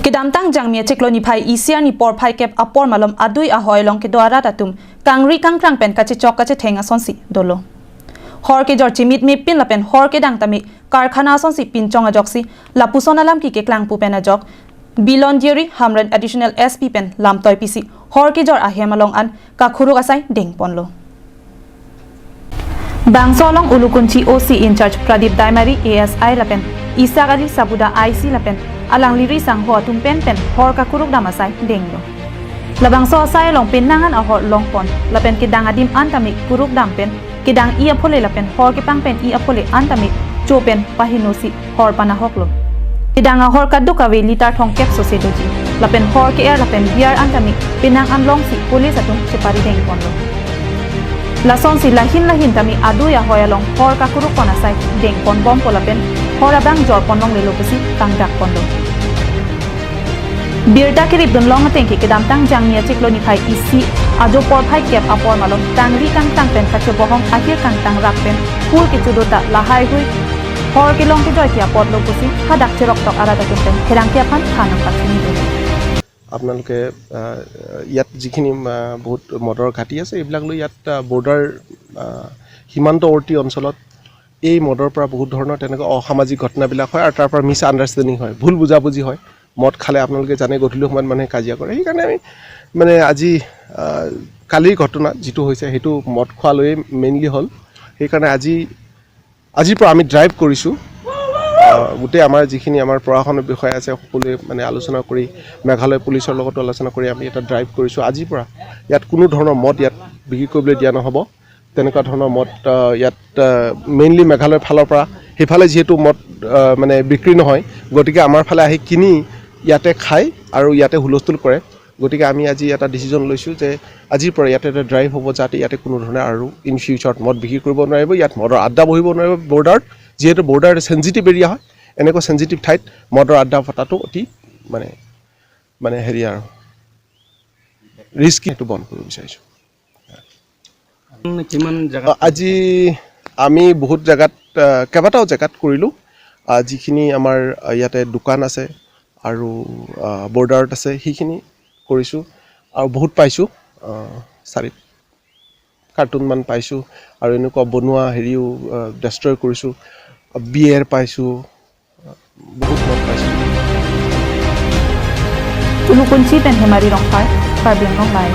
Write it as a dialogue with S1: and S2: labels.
S1: Kidam tang jang mia chikloni phai isian ni por phai kep apor malom adui ahoi long ke dwara tatum kangri kangkrang pen kache chok kache thenga sonsi dolo hor ke jor chimit mi pin lapen hor ke dang tami karkhana sonsi pin chonga joksi lapusona lam ki ke klang pu pen ajok bilondieri hamran additional sp pen lam toy pc hor ke jor ahem along an ka khuru asai ding ponlo Bangsolong Ulukunchi OC in charge Pradeep Daimari ASI lapen Isagari Sabuda IC lapen alang liri sang ho tumpen pen hor ka kuruk damasai denglo labang so sai long pen nangan a hor long pon lapen kidang adim antami kuruk dampen kidang ia phole lapen hor ki pangpen ia phole antami chopen pahinosi hor pana hoklo kidang a hor ka dukawe litar thong kep so sedoji lapen hor ke air lapen biar antami pinang anlong si police atum separi deng ponlo Lason si lahin tami adu ya hoyalong hor ka kuruk pona sai deng pon bom polapen hor abang jor ponong lelo pesi tangdak pondo Birta kirip dun long ateng ki kedam tang jang nia chikloni phai isi ajo por phai kep apor malom tangri kang tang pen kache bohong akhir kang tang rak pen pul ki chudota lahai hui hor ki long ki joy ki apor lo pesi hadak cherok tok arada pen khirang ki aphan khanam pathini do
S2: আপোনালোকে ইয়াত যিখিনি বহুত মদৰ ঘাটি আছে এইবিলাক লৈ ইয়াত বৰ্ডাৰ সীমান্তৱৰ্তী অঞ্চলত এই মদৰ পৰা বহুত ধৰণৰ তেনেকৈ অসামাজিক ঘটনাবিলাক হয় আৰু তাৰ পৰা মিছ আণ্ডাৰষ্টেণ্ডিং হয় ভুল বুজাবুজি হয় মদ খালে আপোনালোকে জানে গধূলি সময়ত মানুহে কাজিয়া কৰে সেইকাৰণে আমি মানে আজি কালিৰ ঘটনা যিটো হৈছে সেইটো মদ খোৱা লৈ মেইনলি হ'ল সেইকাৰণে আজিৰ পৰা আমি ড্ৰাইভ কৰিছোঁ গোটেই আমাৰ যিখিনি আমাৰ প্ৰশাসনৰ বিষয় আছে সকলোৱে মানে আলোচনা কৰি মেঘালয় পুলিচৰ লগত আলোচনা কৰি আমি এটা ড্ৰাইভ কৰিছোঁ আজিৰ পৰা ইয়াত কোনো ধৰণৰ মদ ইয়াত বিক্ৰী কৰিবলৈ দিয়া নহ'ব তেনেকুৱা ধৰণৰ মদ ইয়াত মেইনলি মেঘালয়ৰ ফালৰ পৰা সেইফালে যিহেতু মদ মানে বিক্ৰী নহয় গতিকে আমাৰ ফালে আহি কিনি ইয়াতে খায় আৰু ইয়াতে হুলস্থুল কৰে গতিকে আমি আজি এটা ডিচিজন লৈছোঁ যে আজিৰ পৰা ইয়াতে এটা ড্ৰাইভ হ'ব যাতে ইয়াতে কোনো ধৰণে আৰু ইন ফিউচাৰত মদ বিক্ৰী কৰিব নোৱাৰিব ইয়াত মদৰ আড্ডা বহিব নোৱাৰিব বৰ্ডাৰত যিহেতু বৰ্ডাৰ চেঞ্চিটিভ এৰিয়া হয় এনেকুৱা চেঞ্চিটিভ ঠাইত মদৰ আড্ডা পতাটো অতি মানে হেৰি আৰু ৰিস্কি সেইটো বন্ধ কৰিব বিচাৰিছোঁ আজি আমি বহুত জেগাত কেইবাটাও জেগাত কৰিলোঁ যিখিনি আমাৰ ইয়াতে দোকান আছে আৰু বৰ্ডাৰত আছে সেইখিনি কৰিছোঁ আৰু বহুত পাইছোঁ 4 কাৰ্টুনমান পাইছোঁ আৰু এনেকুৱা বনোৱা হেৰিও ডেষ্ট্ৰয় কৰিছোঁ বিয়েৰ পাইছোঁ বহুত মদ পাইছোঁ
S1: Ulukunchi pen hemari rongpar problem rong lai